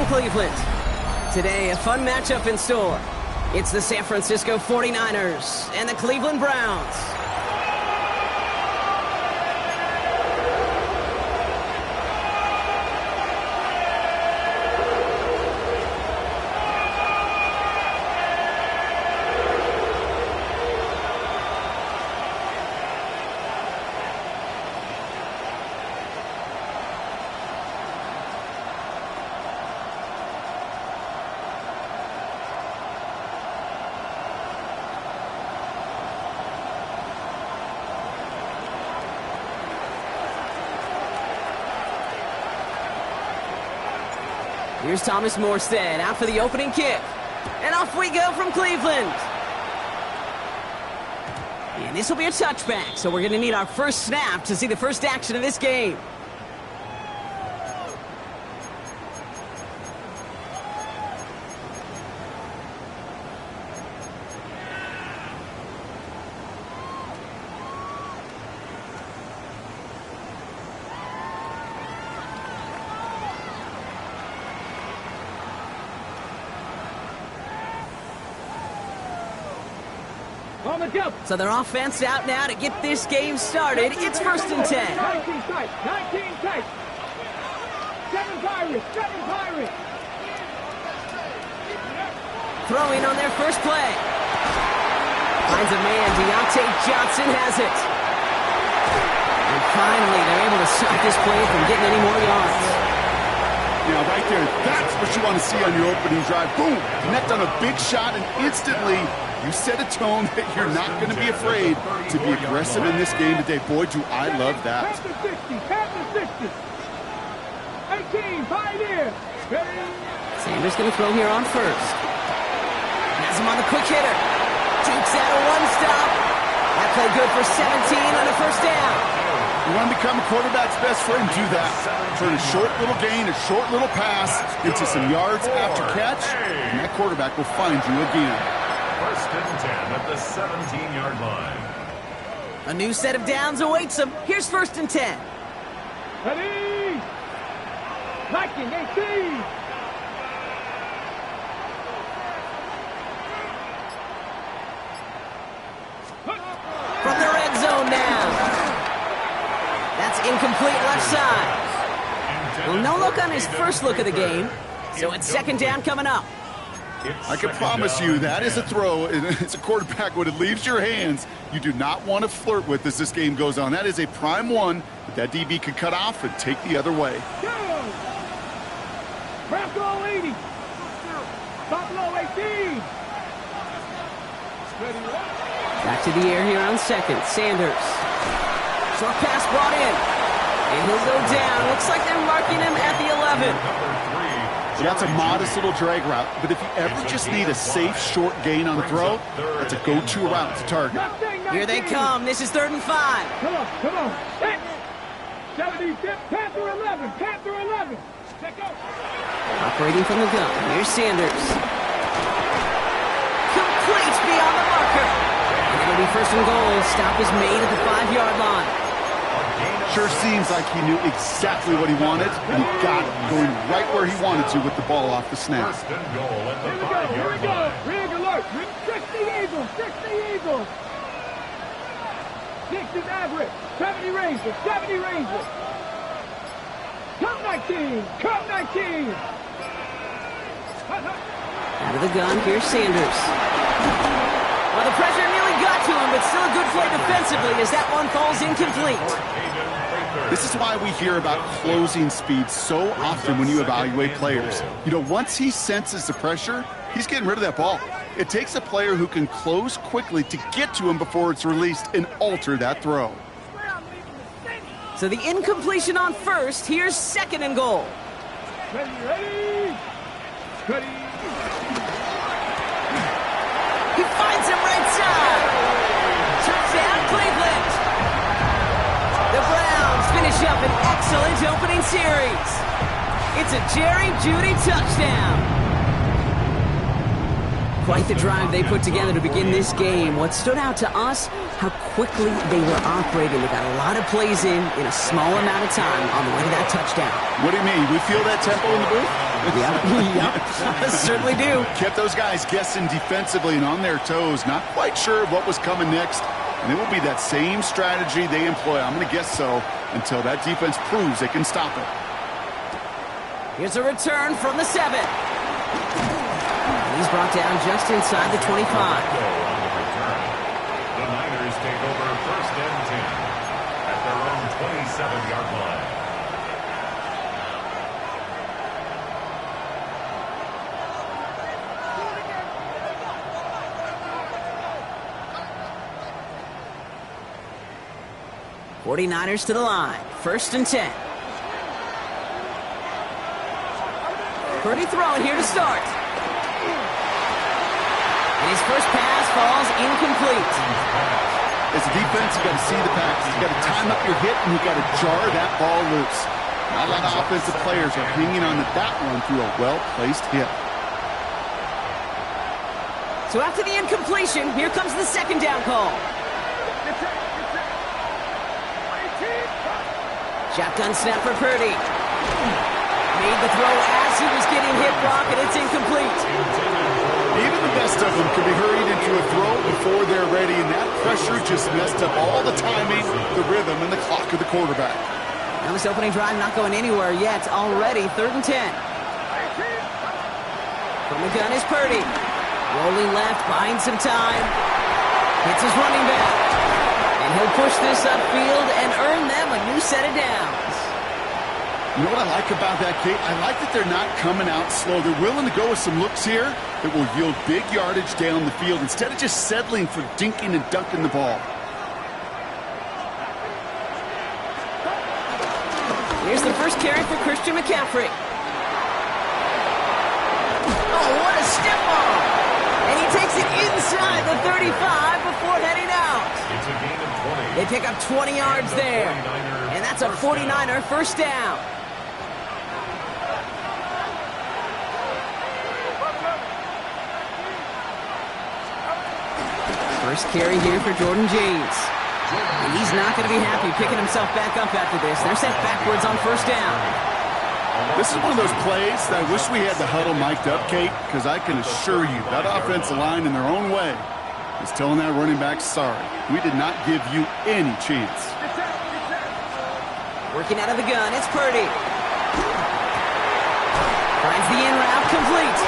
Cleveland. Today, a fun matchup in store. It's the San Francisco 49ers and the Cleveland Browns. Here's Thomas Morstead out for the opening kick. And off we go from Cleveland. And this will be a touchback, so we're going to need our first snap to see the first action of this game. So their offense out now to get this game started. It's 1st and 10. 19 tight, 19 tight. 7 Pirates, 7 Pirates. Throwing on their first play. Finds a man, Deontay Johnson has it. And finally, they're able to stop this play from getting any more yards. Yeah, right there, that's what you want to see on your opening drive. Boom, connect on a big shot, and instantly you set a tone that you're not going to be afraid to be aggressive in this game today. Boy, do I love that. Past the 60, 18, Pioneer. Sanders going to throw here on first. Has him on the quick hitter. Takes out a one-stop. That play good for 17 on a first down. You want to become a quarterback's best friend, do that. Turn a short little gain, a short little pass into some yards after catch, and that quarterback will find you again. 1st and 10 at the 17-yard line. A new set of downs awaits them. Here's 1st and 10. Ready? Liking 18. From the red zone now. That's incomplete left side. Well, no look on his first look of the game. So it's 2nd down coming up. I can promise you that is a throw. It's a quarterback when it leaves your hands. You do not want to flirt with as this game goes on. That is a prime one that DB could cut off and take the other way. Go! Bronco 80. Buffalo 18. Back to the air here on 2nd. Sanders. Short pass brought in. And he'll go down. Looks like they're marking him at the 11. So that's a modest little drag route, but if you ever just need a safe, short gain on the throw, that's a go-to route to target. Here they come. This is 3rd and 5. Come on. 70, Panther 11, Panther 11. Check out. Operating from the gun. Here's Sanders. Complete beyond the marker. And it'll be 1st and goal. Stop is made at the 5-yard line. Sure seems like he knew exactly what he wanted, and he got it going right where he wanted to with the ball off the snap. 1st and goal at the 5-yard Here we go. line. Rig alert. 60 Eagles. 60 Eagles. 60 Maverick. 70 Rangers. 70 Rangers. Come 19. Come 19. Out of the gun. Here's Sanders. Well, the pressure nearly got to him, but still a good play defensively as that one falls incomplete. This is why we hear about closing speed so often when you evaluate players. You know, once he senses the pressure, he's getting rid of that ball. It takes a player who can close quickly to get to him before it's released and alter that throw. So the incompletion on first. Here's 2nd and goal. Ready. He finds him right side. Touchdown, Cleveland. The Browns finish up an excellent opening series. It's a Jerry Jeudy touchdown. Quite the drive they put together to begin this game. What stood out to us, how quickly they were operating. They got a lot of plays in a small amount of time on the way to that touchdown. What do you mean? We feel that tempo in the booth? Yep, certainly do. Kept those guys guessing defensively and on their toes, not quite sure of what was coming next. And it will be that same strategy they employ, I'm going to guess so, until that defense proves they can stop it. Here's a return from the 7. He's brought down just inside the 25. The Niners take over 1st and 10 at their own 27-yard line. '49ers to the line. 1st and 10. Purdy throwing here to start. And his first pass falls incomplete. As a defense, you got to see the pass. You got to time up your hit, and you got to jar that ball loose. Not a lot of offensive players are hanging on to that one through a well-placed hit. So after the incompletion, here comes the 2nd down call. Shotgun snap for Purdy. Made the throw as he was getting hit, Brock, and it's incomplete. Even the best of them can be hurried into a throw before they're ready, and that pressure just messed up all the timing, the rhythm, and the clock of the quarterback. Now this opening drive not going anywhere yet. Already 3rd and 10. From the gun is Purdy. Rolling left, buying some time. Hits his running back. And he'll push this upfield and earn them a new set of downs. You know what I like about that, Kate? I like that they're not coming out slow. They're willing to go with some looks here that will yield big yardage down the field instead of just settling for dinking and dunking the ball. Here's the first carry for Christian McCaffrey. Oh, what a step on! And he takes it inside the 35 before heading out. It's a gain of 20. They pick up 20 yards there. And that's a 49er first down. First carry here for Jordan James. And he's not going to be happy picking himself back up after this. They're sent backwards on 1st down. This is one of those plays that I wish we had the huddle mic'd up, Kate, because I can assure you that offensive line in their own way is telling that running back, sorry, we did not give you any chance. Working out of the gun, it's Purdy. Finds the in route complete.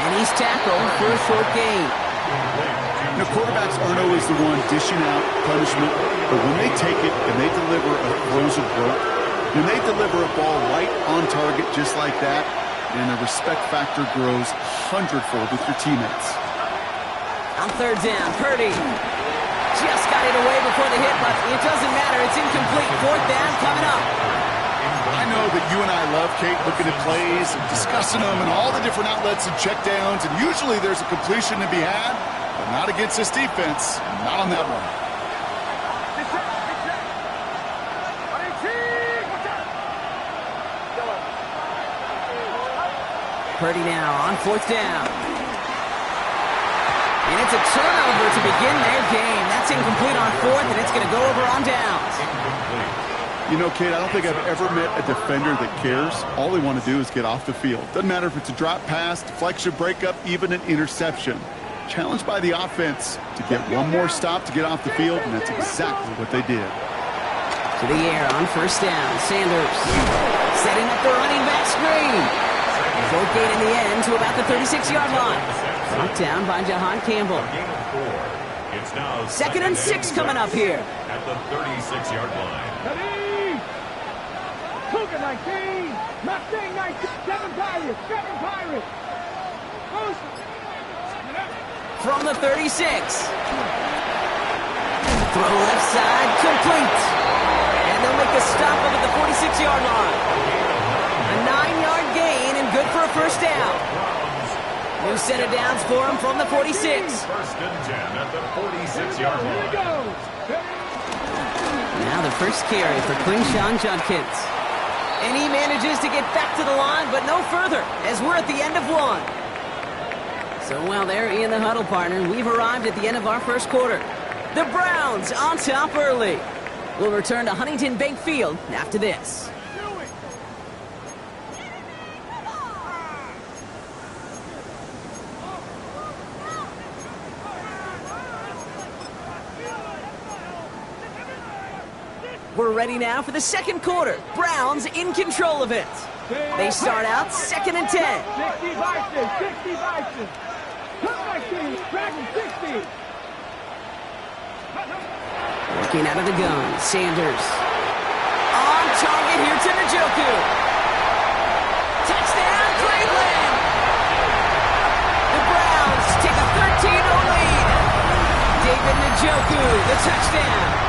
And he's tackled for a short gain. You know, quarterbacks aren't always the one dishing out punishment, but when they take it and they deliver a throws of rope, when they deliver a ball right on target just like that, and the respect factor grows 100-fold with your teammates. On 3rd down, Purdy just got it away before the hit, but it doesn't matter. It's incomplete. 4th down coming up. I know that you and I love, Kate, looking at plays and discussing them and all the different outlets and checkdowns, and usually there's a completion to be had, but not against this defense, not on that one. Purdy now on 4th down. And it's a turnover to begin their game. That's incomplete on 4th, and it's going to go over on downs. You know, Kate, I don't think I've ever met a defender that cares. All they want to do is get off the field. Doesn't matter if it's a drop pass, deflection, breakup, even an interception. Challenged by the offense to get one more stop to get off the field, and that's exactly what they did. To the air on 1st down. Sanders setting up the running back screen. 4th gain in the end to about the 36-yard line. Brought down by Jahan Campbell. It's now 2nd and 6 coming up here. At the 36-yard line. Ready? Cougar 19, Mustang 19, 7 Pirates, 7 Pirates. From the 36. Throw left side, complete. And they'll make the stop up at the 46-yard line. A 9-yard gain and good for a first down. New set of downs for him from the 46. 1st and 10 at the 46-yard line. Now the first carry for Quinshon Judkins. And he manages to get back to the line, but no further, as we're at the end of 1. So while they're in the huddle, partner, we've arrived at the end of our first quarter. The Browns on top early. We'll return to Huntington Bank Field after this. We're ready now for the second quarter. Browns in control of it. They start out 2nd and 10. 60 Vikings, 60 Vikings. Come back team, Dragon 60. Working out of the gun, Sanders. On target here to Njoku. Touchdown, Cleveland! The Browns take a 13-0 lead. David Njoku, the touchdown.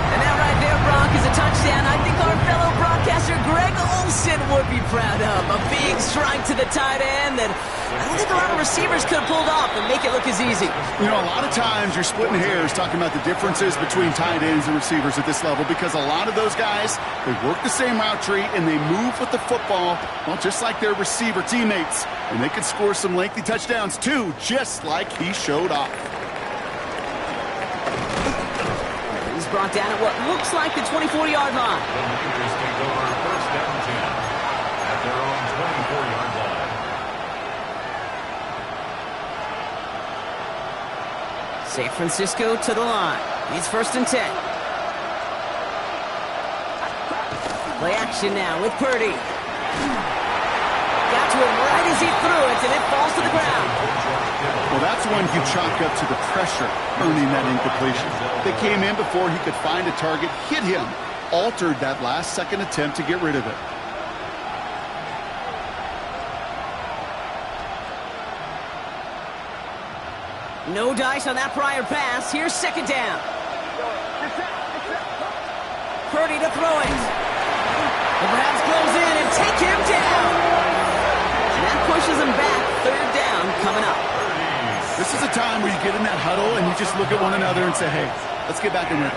And that right there, Brock, is a touchdown I think our fellow broadcaster Greg Olsen would be proud of. A big strike to the tight end that I don't think a lot of receivers could have pulled off and make it look as easy. You know, a lot of times you're splitting hairs talking about the differences between tight ends and receivers at this level because a lot of those guys, they work the same route tree and they move with the football, well, just like their receiver teammates. And they can score some lengthy touchdowns too, just like he showed off. He's brought down at what looks like the 24-yard line. The Raiders take over 1st down and 10 at their own 24-yard line. San Francisco to the line. He's 1st and 10. Play action now with Purdy. Got to him right as he threw it, and it falls to the ground. Well, that's one you chalk up to the pressure earning that incompletion. They came in before he could find a target, hit him, altered that last-second attempt to get rid of it. No dice on that prior pass. Here's 2nd down. Purdy to throw it. The Browns close in and take him down. And that pushes him back. 3rd down coming up. This is a time where you get in that huddle and you just look at one another and say, hey, let's get back in rhythm.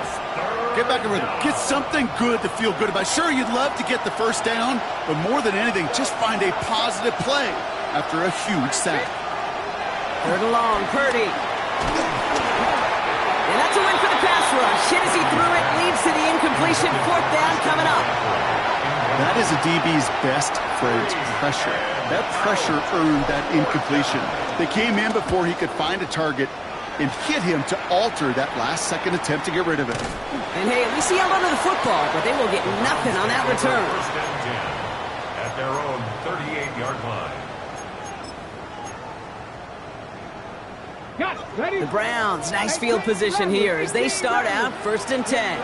Get back in rhythm. Get something good to feel good about. Sure, you'd love to get the 1st down, but more than anything, just find a positive play after a huge sack. 3rd and long, Purdy. And that's a win for the pass rush. Hit as he threw it, leads to the incompletion. 4th down coming up. That is a DB's best friend, pressure. That pressure earned that incompletion. They came in before he could find a target and hit him to alter that last-second attempt to get rid of it. And hey, at least he held onto the football, but they will get nothing on that return. 1st and 10 at their own 38-yard line. Ready? The Browns, nice field position here as they start out 1st and 10.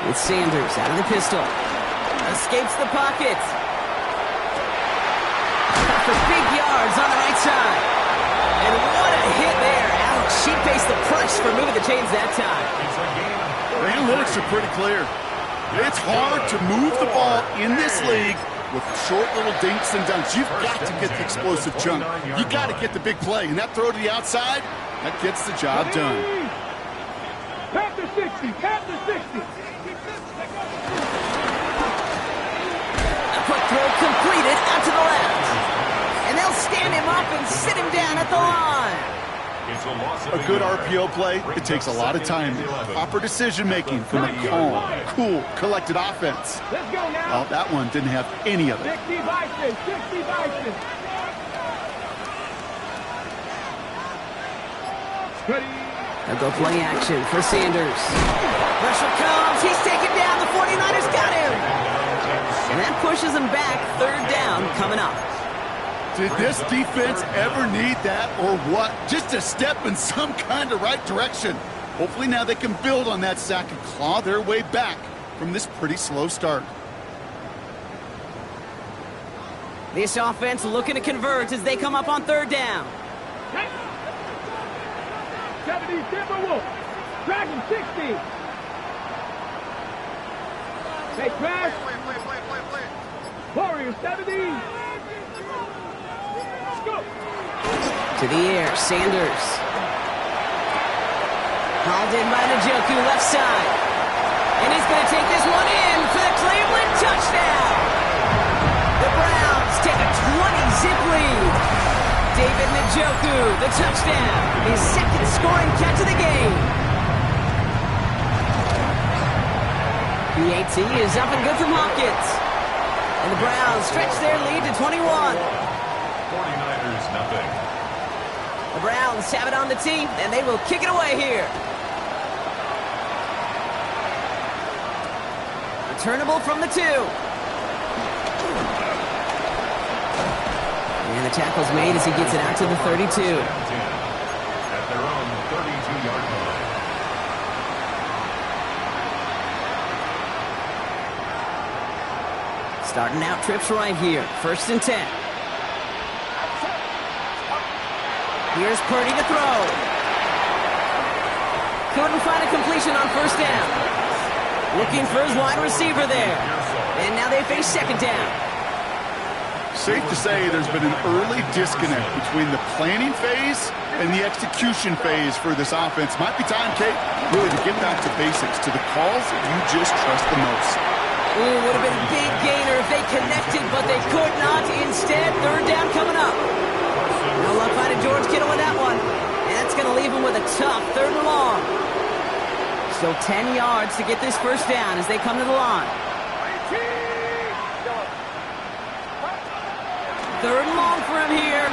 With Sanders out of the pistol. Escapes the pocket. For big yards on the right side. And what a hit there. Ouch, she faced the punch for moving the chains that time. The analytics are pretty clear. It's hard to move the ball in this league with short little dinks and dunks. You've got to get the explosive chunk. You got to get the big play. And that throw to the outside, that gets the job done. Panther 60, Panther 60. A quick throw completed out to the left. And they'll stand him up and sit him down at the line. A good RPO play, it takes a lot of time, proper decision-making from a calm, cool, collected offense. Let's go now. Well, that one didn't have any of it. 60 Vikings, 60 Vikings. Ready. They'll go play action for Sanders. Pressure comes. He's taken down. The 49ers got him. And that pushes him back. 3rd down coming up. Did this defense ever need that or what? Just a step in some kind of right direction. Hopefully now they can build on that sack and claw their way back from this pretty slow start. This offense looking to convert as they come up on 3rd down. 70 Timberwolves. Dragon 60. Hey, Crash. Warrior 70. To the air, Sanders. Hauled in by Njoku, left side. And he's going to take this one in for the Cleveland touchdown. The Browns take a 20-zip lead. David Njoku, the touchdown. His 2nd scoring catch of the game. PAT is up and good from Hopkins. And the Browns stretch their lead to 21. 49ers nothing. The Browns have it on the tee, and they will kick it away here. Returnable from the 2. And the tackle's made as he gets it out to the 32. At their own 32-yard line. Starting out trips right here. 1st and 10. Here's Purdy to throw. Couldn't find a completion on 1st down. Looking for his wide receiver there. And now they face 2nd down. Safe to say there's been an early disconnect between the planning phase and the execution phase for this offense. Might be time, Kate, really to get back to basics, to the calls that you just trust the most. Ooh, would have been a big gainer if they connected, but they could not. Instead, 3rd down coming up. No luck finding George Kittle with that one. And that's going to leave him with a tough 3rd and long. Still 10 yards to get this 1st down as they come to the line. 3rd and long for him here.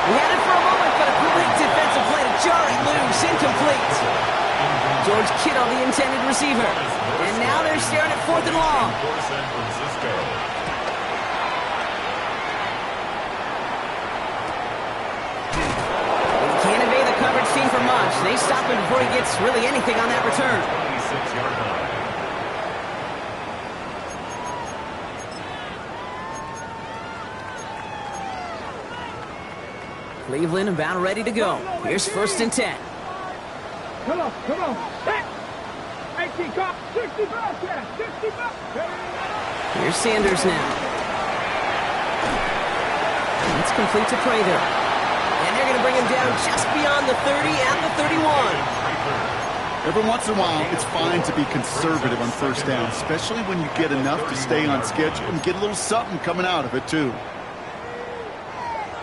He had it for a moment, but a quick defensive play to jar it loose. Incomplete. George Kittle, the intended receiver. And now they're staring at 4th and long. For San Francisco. He can't evade the coverage team for much. They stop him before he gets really anything on that return. 26-yard line. Cleveland about ready to go. Here's 1st and 10. Come on, come on. 18, cop, 65, 65. Here's Sanders now. It's complete to Prather. And they're going to bring him down just beyond the 30 and the 31. Every once in a while, it's fine to be conservative on 1st down, especially when you get enough to stay on schedule and get a little something coming out of it, too.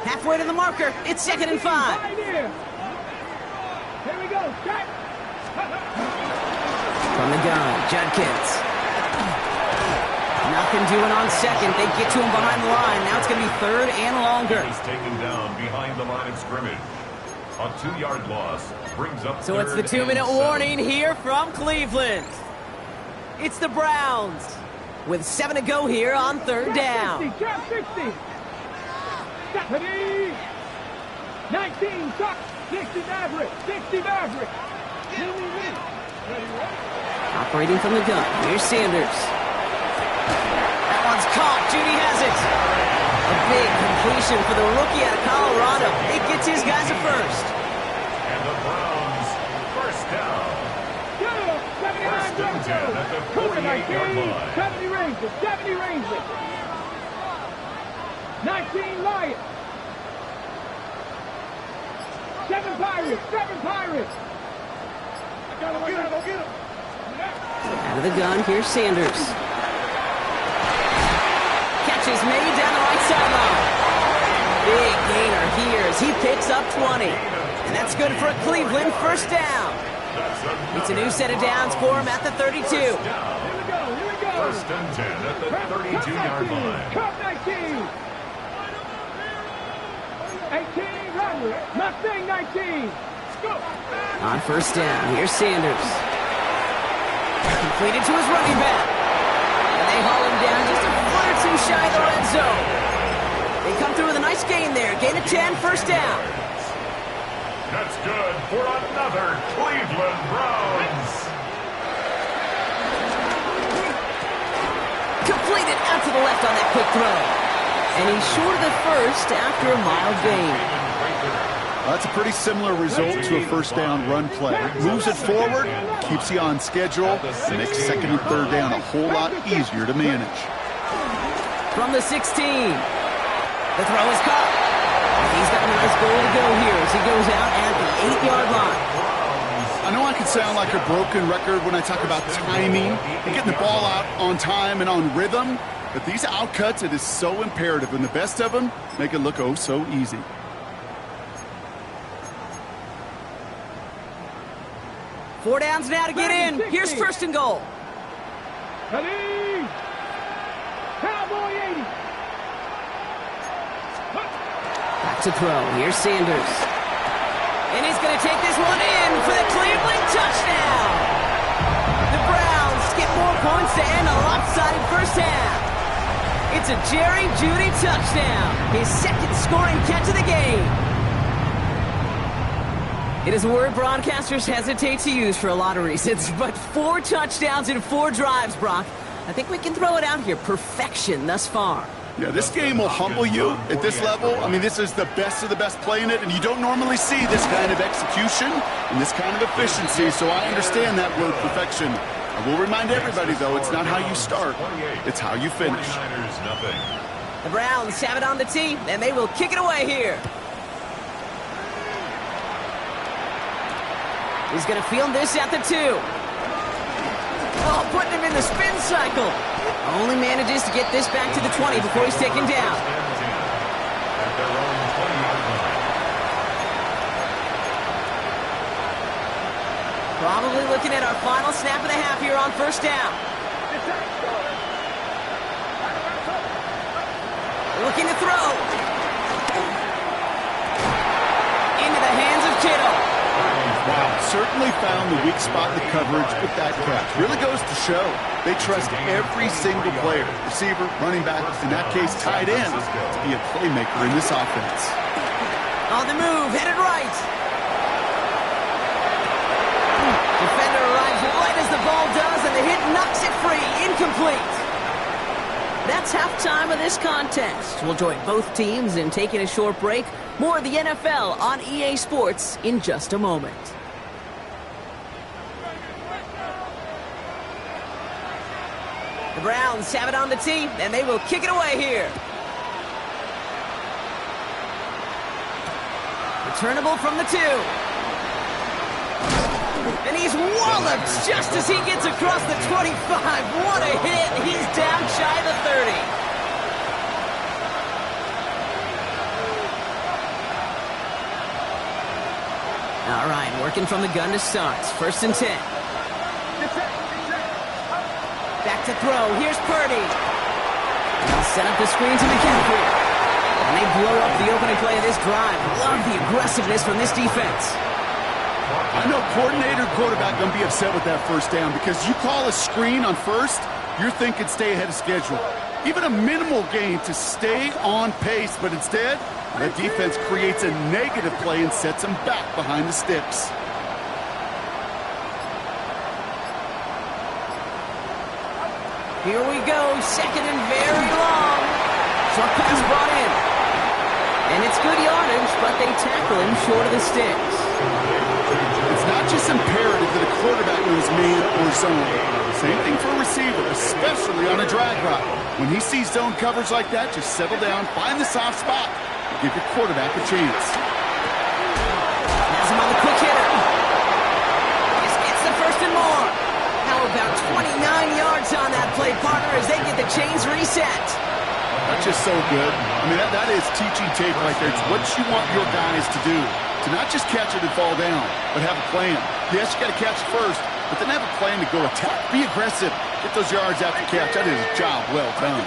Halfway to the marker. It's 2nd and 5. Right here. Here we go. Shot. From the gun, Judkins. Nothing doing on 2nd. They get to him behind the line. Now it's going to be 3rd and longer. He's taken down behind the line of scrimmage. A 2-yard loss brings up. So it's the 2-minute warning here from Cleveland. It's the Browns with 7 to go here on 3rd down. 60, 60. 19, 60 Maverick, 60 Maverick. Operating from the gun. Here's Sanders. That one's caught. Judy has it. A big completion for the rookie out of Colorado. It gets his guys a 1st. And the Browns, 1st down. 79 1st and 10 at the 48-yard line. 70 Rangers, 70 Rangers. 19 Lions. 7 Pirates, 7 Pirates. Go get him. Out of the gun, here's Sanders. Catch is made down the right sideline. Big gainer here as he picks up 20. And that's good for a Cleveland 1st down. It's a new set of downs for him at the 32. Here we go. 1st and 10 at the 32-yard line. Cup 19. 18, Roderick. Mustang 19. On 1st down, here's Sanders. Completed to his running back. And they haul him down just a foot or 2 shy of the red zone. They come through with a nice gain there. Gain of 10, 1st down. That's good for another Cleveland Browns. Completed out to the left on that quick throw. And he's short of the 1st after a mild gain. That's a pretty similar result to a 1st down run play. Moves it forward, keeps you on schedule, and makes 2nd and 3rd down a whole lot easier to manage. From the 16. The throw is caught. And he's got a nice goal to go here as he goes out at the 8-yard line. I know I can sound like a broken record when I talk about timing and getting the ball out on time and on rhythm, but these outcuts, it is so imperative, and the best of them make it look oh so easy. Four downs now to get in. Here's 1st and goal. Ready. Cowboy 80. Back to throw. Here's Sanders. And he's going to take this one in for the Cleveland touchdown. The Browns get more points to end a lopsided first half. It's a Jerry Jeudy touchdown. His second scoring catch of the game. It is a word broadcasters hesitate to use for a lot of reasons, but 4 touchdowns in 4 drives, Brock. I think we can throw it out here. Perfection thus far. Yeah, this game will humble you at this level. I mean, this is the best of the best playing it, and you don't normally see this kind of execution and this kind of efficiency, so I understand that word perfection. I will remind everybody, though, it's not how you start, it's how you finish. The Browns have it on the tee, and they will kick it away here. He's going to field this at the 2. Oh, putting him in the spin cycle. Only manages to get this back to the 20 before he's taken down. Probably looking at our final snap of the half here on first down. Looking to throw. Into the hands of Kittle. Wow, certainly found the weak spot in the coverage with that catch. Really goes to show they trust every single player, receiver, running back, in that case tight end, to be a playmaker in this offense. On the move, headed right. Defender arrives right as the ball does, and the hit knocks it free. Incomplete. That's halftime of this contest. We'll join both teams in taking a short break. More of the NFL on EA Sports in just a moment. The Browns have it on the tee, and they will kick it away here. Returnable from the 2. And he's walloped just as he gets across the 25. What a hit. He's down shy of the 30. All right, working from the gun to start. 1st and 10. Back to throw. Here's Purdy. They'll set up the screen to McCaffrey. And they blow up the opening play of this drive. Love the aggressiveness from this defense. I know coordinator quarterback going to be upset with that first down because you call a screen on first, you're thinking stay ahead of schedule. Even a minimal gain to stay on pace, but instead, the defense creates a negative play and sets them back behind the sticks. Here we go, 2nd and very long. Short pass brought in. And it's good yardage, but they tackle him short of the sticks. It's not just imperative that a quarterback knows man or zone. Same thing for a receiver, especially on a drag route. When he sees zone coverage like that, just settle down, find the soft spot, and give your quarterback a chance. Has him on the quick hitter. This gets the 1st and more. How about 29 yards on that play, partner, as they get the chains reset. That's just so good. I mean, that is teaching tape right there. It's what you want your guys to do. To not just catch it and fall down, but have a plan. Yes, you got to catch it first, but then have a plan to go attack. Be aggressive. Get those yards after catch. That is a job well done.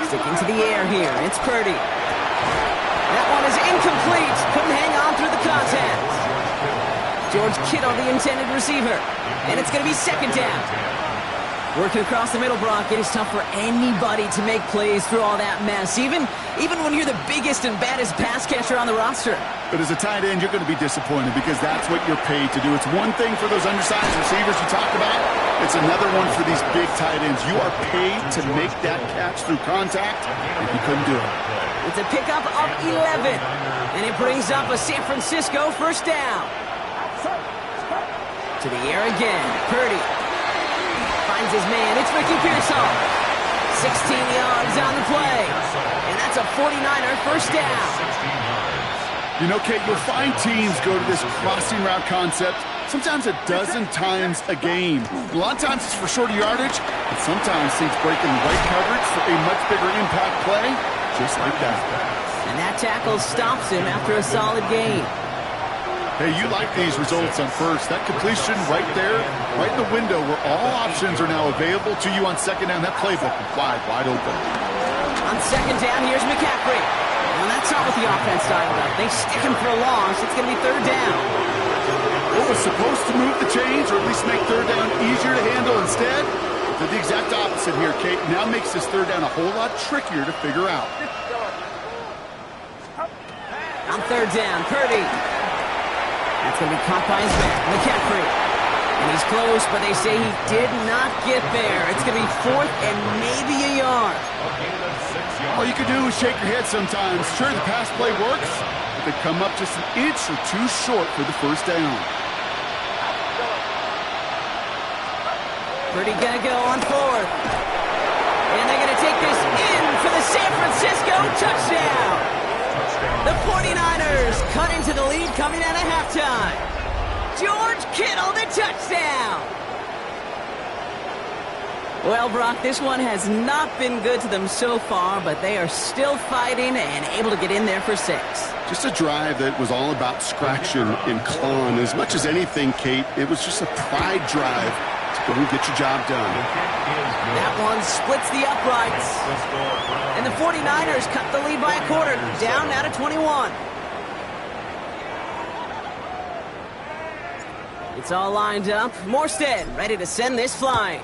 Sticking to the air here. It's Purdy. That one is incomplete. Couldn't hang on through the contact. George Kittle, the intended receiver. And it's going to be 2nd down. Working across the middle, Brock, it is tough for anybody to make plays through all that mess, even when you're the biggest and baddest pass catcher on the roster. But as a tight end, you're going to be disappointed because that's what you're paid to do. It's one thing for those undersized receivers you talked about. It's another one for these big tight ends. You are paid to make that catch through contact, and you couldn't do it. It's a pickup of 11, and it brings up a San Francisco 1st down. To the air again, Purdy. Finds his man. It's Ricky Pearsall. 16 yards on the play. And that's a 49er 1st down. You know, Kate, you'll find teams go to this crossing route concept sometimes a dozen times a game. A lot of times it's for shorter yardage, but sometimes things break in the right coverage for a much bigger impact play, just like that. And that tackle stops him after a solid gain. Hey, you like these results on first. That completion right there, right in the window where all options are now available to you on second down. That playbook wide open. On second down, here's McCaffrey. Well, that's not what the offense dialed up. They stick him for a loss. It's going to be third down. It was supposed to move the chains or at least make third down easier to handle. Instead, did the exact opposite here, Kate. Now makes this third down a whole lot trickier to figure out. On third down, Purdy. That's going to be caught by his back, McCaffrey. And he's close, but they say he did not get there. It's going to be fourth and maybe a yard. All you can do is shake your head sometimes. Sure, the pass play works, but they come up just an inch or two short for the first down. Purdy going to go on fourth. And they're going to take this in for the San Francisco touchdown. The 49ers cut into the lead coming out of halftime. George Kittle, the touchdown. Well, Brock, this one has not been good to them so far, but they are still fighting and able to get in there for 6. Just a drive that was all about scratching and clawing. As much as anything, Kate, it was just a pride drive to go and get your job done. That one splits the uprights. And the 49ers cut the lead by a quarter, down now to 21. It's all lined up. Morstead ready to send this flying.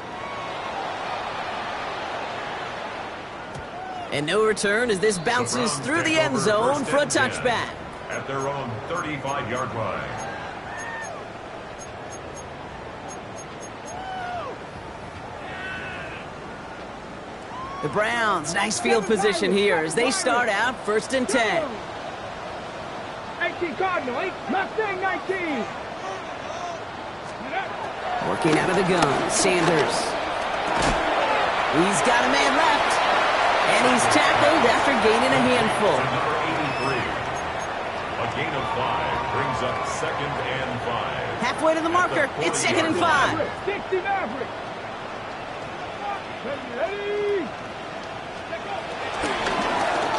And no return as this bounces through the end zone for a touchback. At their own 35-yard line. The Browns, nice field position here as they start out first and 10. 18 Cardinal, 8 Mustang 19. Working out of the gun, Sanders. He's got a man left. And he's tackled after gaining a handful. Number 83. A gain of 5 brings up second and 5. Halfway to the marker, it's second and 5. 60 Maverick. Ready.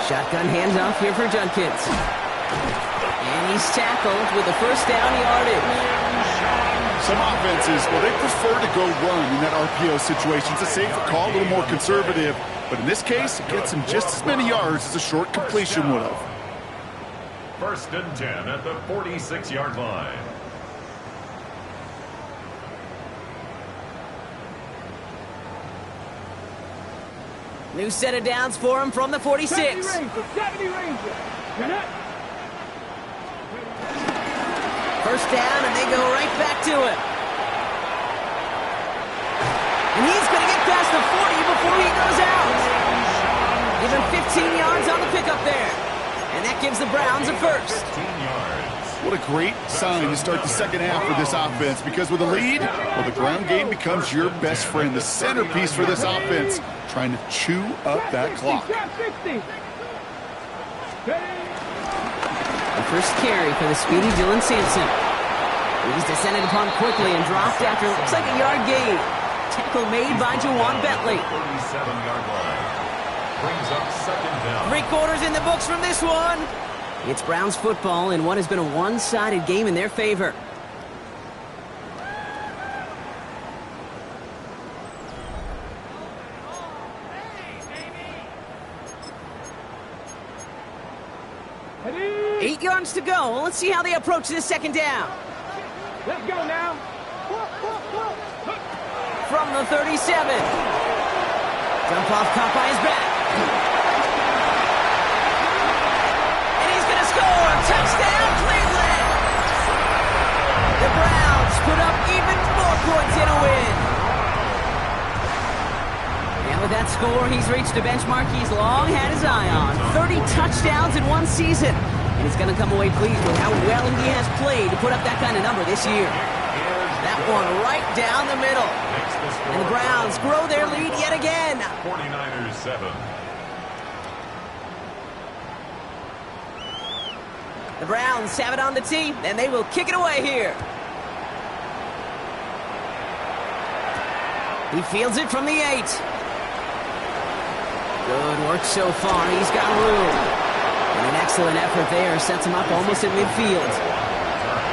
Shotgun handoff here for Judkins. And he's tackled with the first down yardage. Some offenses, well, they prefer to go run in that RPO situation. It's a safer call, a little more conservative. But in this case, it gets him just as many yards as a short completion would have. First and 10 at the 46-yard line. New set of downs for him from the 46. 70 Ranger. First down, and they go right back to it. And he's going to get past the 40 before he goes out. Give him 15 yards on the pickup there. And that gives the Browns a first. 15 yards. What a great sign to start the second half for this offense, because with a lead, well, the ground game becomes your best friend, the centerpiece for this offense, trying to chew up that clock. The first carry for the speedy Dylan Sampson. He's descended upon quickly and dropped after it looks like a yard gain. Tackle made by Jawan Bentley. 37-yard line. Brings up second down. 3 quarters in the books from this one. It's Browns football in what has been a one-sided game in their favor. Ready. 8 yards to go. Let's see how they approach this second down. Let's go now. From the 37. Jump off, caught by his back. And he's going to score. Touchdown, Cleveland. The Browns put up even more points in a win. And with that score, he's reached a benchmark he's long had his eye on. 30 touchdowns in one season. And he's going to come away pleased with how well he has played to put up that kind of number this year. That one right down the middle. And the Browns grow their lead yet again. 49ers 7. The Browns have it on the tee, and they will kick it away here. He fields it from the 8. Good work so far. He's got room. And an excellent effort there sets him up almost at midfield.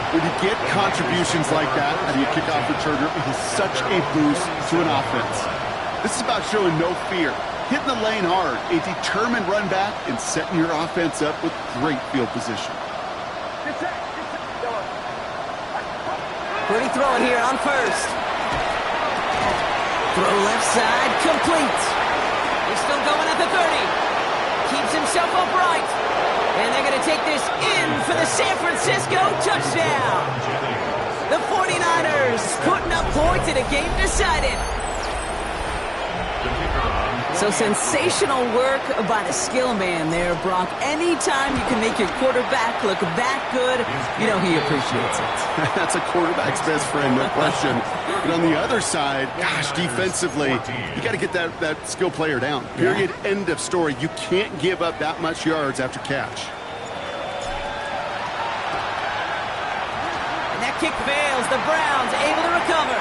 When you get contributions like that out of your kickoff returner, it is such a boost to an offense. This is about showing no fear, hitting the lane hard, a determined run back, and setting your offense up with great field position. Purdy throwing here on first. Throw left side, complete. He's still going at the 30. Keeps himself upright. And they're going to take this in for the San Francisco touchdown. The 49ers putting up points in a game decided. So sensational work by the skill man there, Brock. Anytime you can make your quarterback look that good, you know he appreciates it. That's a quarterback's best friend, no question. But on the other side, gosh, defensively, you got to get that skill player down. Period, end of story. You can't give up that much yards after catch. And that kick fails. The Browns able to recover.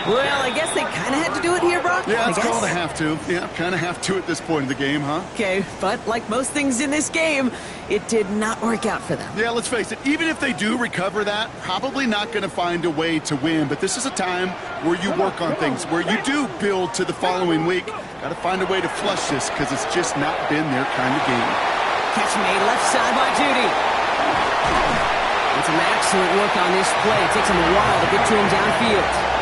Well, I guess they kind of had to do it here, Brock. Yeah, it's called a have to. Yeah, kind of have to at this point in the game, huh? Okay, but like most things in this game, it did not work out for them. Yeah, let's face it, even if they do recover that, probably not going to find a way to win. But this is a time where you work on things, where you do build to the following week. Got to find a way to flush this because it's just not been their kind of game. Catch made left side by Judy. It's some excellent work on this play. It takes him a while to get to him downfield.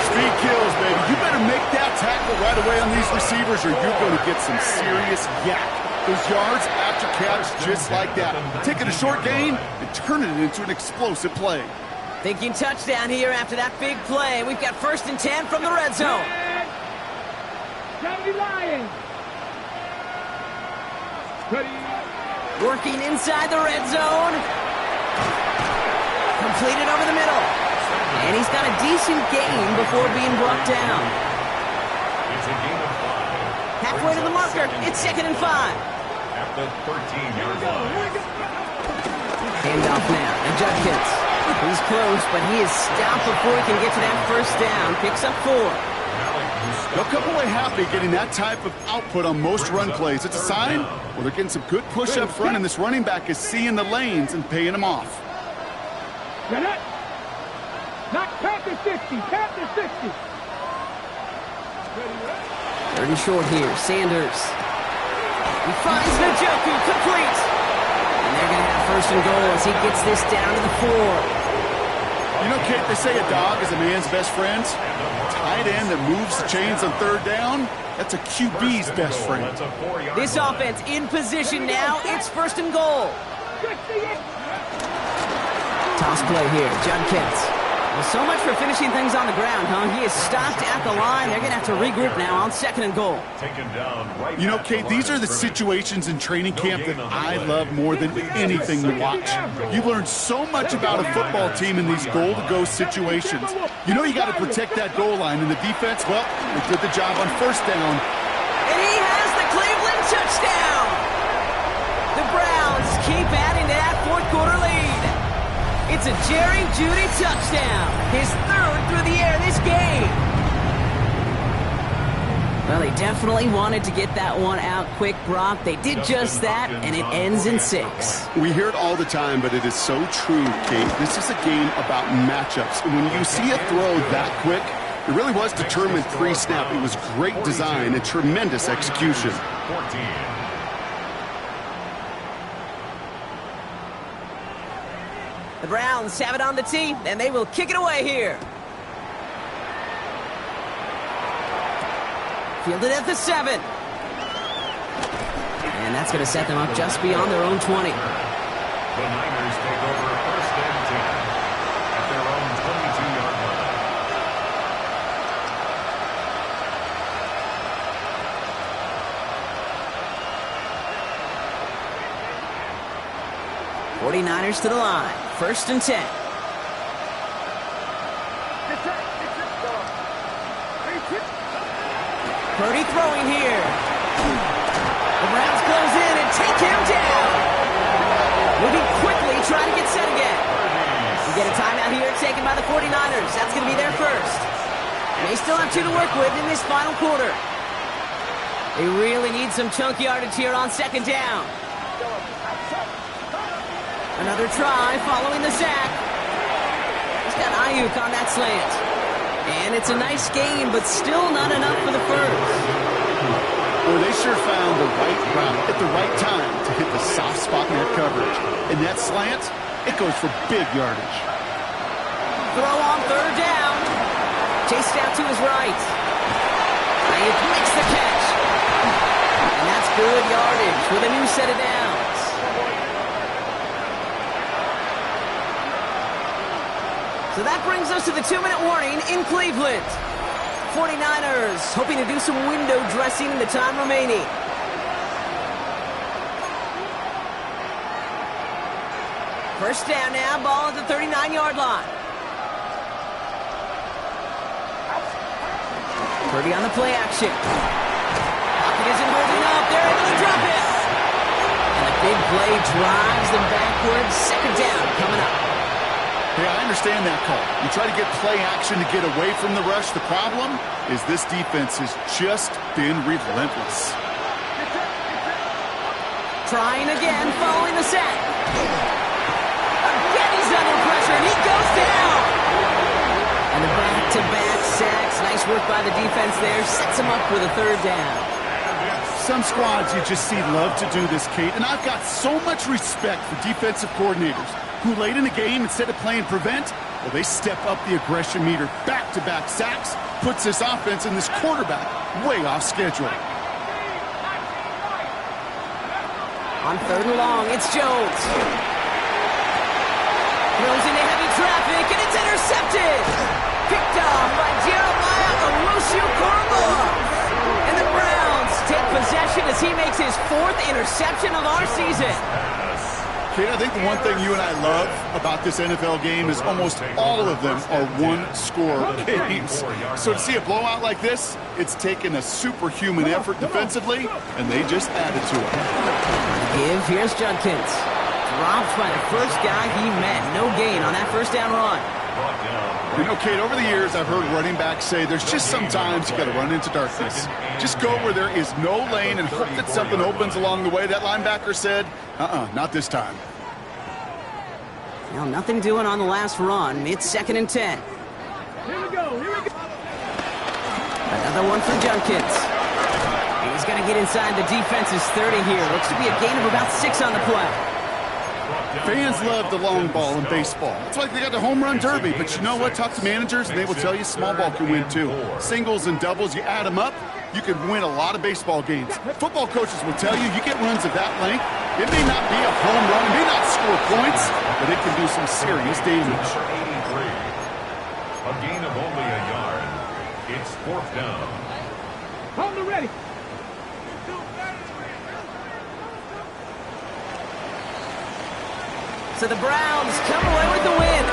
Speed kills, baby. You better make that tackle right away on these receivers or you're going to get some serious yak. Those yards after catch just like that. Taking a short gain and turning it into an explosive play. Thinking touchdown here after that big play. We've got 1st and 10 from the red zone. 70 Lions. Working inside the red zone. Completed over the middle. And he's got a decent gain before being brought down. It's a gain of 5. Halfway to the marker. It's 2nd and 5. At the 13-yard line. Handoff now. And Judkins. He's close, but he is stopped before he can get to that 1st down. Picks up 4. They'll come away happy getting that type of output on most run plays. It's a sign, well, they're getting some good push up front, and this running back is seeing the lanes and paying them off. Not Panthers 50, Panthers 50. 30 short here, Sanders. He finds Njoku, complete. And they're going to have 1st and goal as he gets this down to the 4. You know, Kate, they say a dog is a man's best friend. Tight end that moves the chains on 3rd down, that's a QB's best friend. This offense in position now. It's 1st and goal. Toss play here, Judkins. Well, so much for finishing things on the ground, huh? He is stopped at the line. They're going to have to regroup now on 2nd and goal. You know, Kate, these are the situations in training camp that I love more than anything to watch. You learn so much about a football team in these goal-to-go situations. You know you got to protect that goal line, and the defense, well, they did the job on 1st down. And he has the Cleveland touchdown. The Browns keep adding to that 4th quarter lead. It's a Jerry Jeudy touchdown. His 3rd through the air this game. Well, they definitely wanted to get that one out quick, Brock. They did just that, and it ends in 6. We hear it all the time, but it is so true, Kate. This is a game about matchups. And when you see a throw that quick, it really was determined pre-snap. It was great design and tremendous execution. 14. The Browns have it on the tee, and they will kick it away here. Fielded at the 7. And that's going to set them up just beyond their own 20. The Niners take over 1st and 10 at their own 22-yard line. 49ers to the line. 1st and 10. Purdy throwing here. The Browns close in and take him down. Moving quickly, trying to get set again. We get a timeout here taken by the 49ers. That's going to be their 1st. They still have 2 to work with in this final quarter. They really need some chunk yardage here on 2nd down. Another try following the sack. He's got Ayuk on that slant. And it's a nice game, but still not enough for the first. Well, they sure found the right route at the right time to hit the soft spot in that coverage. And that slant, it goes for big yardage. Throw on third down. Chased out to his right. Ayuk makes the catch. And that's good yardage with a new set of downs. So that brings us to the 2-minute warning in Cleveland. 49ers hoping to do some window dressing in the time remaining. First down now, ball at the 39-yard line. Purdy on the play action. Pocket isn't holding up. They're able to drop it. And the big play drives them backwards. Second down coming up. Hey, I understand that call. You try to get play action to get away from the rush. The problem is this defense has just been relentless. Trying again, following the sack. Again, he's under pressure, and he goes down. And the back-to-back sacks. Nice work by the defense there. Sets him up with a third down. Some squads you just see love to do this, Kate, and I've got so much respect for defensive coordinators who late in the game, instead of playing prevent, well, they step up the aggression meter. Back-to-back sacks puts this offense and this quarterback way off schedule. On third and long, it's Jones. Throws into heavy traffic, and it's intercepted. Picked off by Jeremiah Owusu-Koramoah. And the Browns take possession as he makes his 4th interception of our season. Kate, I think the one thing you and I love about this NFL game is almost all of them are one-score games. So to see a blowout like this, it's taken a superhuman effort defensively, and they just added to it. Here's Judkins. Dropped by the first guy he met. No gain on that first down run. You know, Kate, over the years, I've heard running backs say there's just sometimes you got to run into darkness. Just go where there is no lane and hope that something opens along the way. That linebacker said, not this time. Well, nothing doing on the last run. It's 2nd and 10. Here we go. Another one for Judkins. He's going to get inside the defense's 30 here. Looks to be a gain of about 6 on the play. Fans love the long ball in baseball. It's like they got the home run derby. But you know what? Talk to managers, and they will tell you small ball can win too. Singles and doubles, you add them up, you can win a lot of baseball games. Football coaches will tell you get runs of that length. It may not be a home run, it may not score points, but it can do some serious damage. A gain of only a yard. It's 4th down. Hold the ready. So the Browns come away with the win.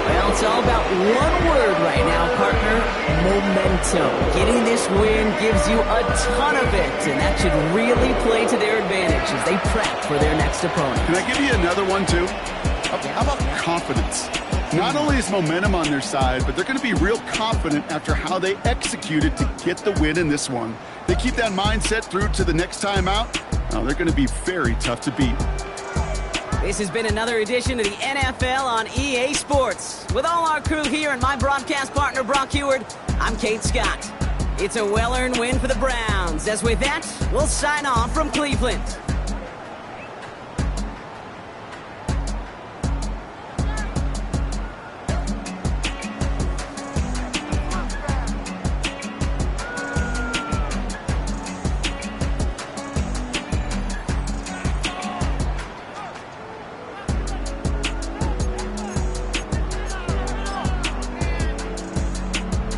Well, it's all about one word right now, partner. Momentum. Getting this win gives you a ton of it, and that should really play to their advantage as they prep for their next opponent. Can I give you another one, too? How about confidence? Not only is momentum on their side, but they're going to be real confident after how they executed to get the win in this one. They keep that mindset through to the next time out. Now, they're going to be very tough to beat. This has been another edition of the NFL on EA Sports. With all our crew here and my broadcast partner, Brock Heward, I'm Kate Scott. It's a well-earned win for the Browns. As with that, we'll sign off from Cleveland.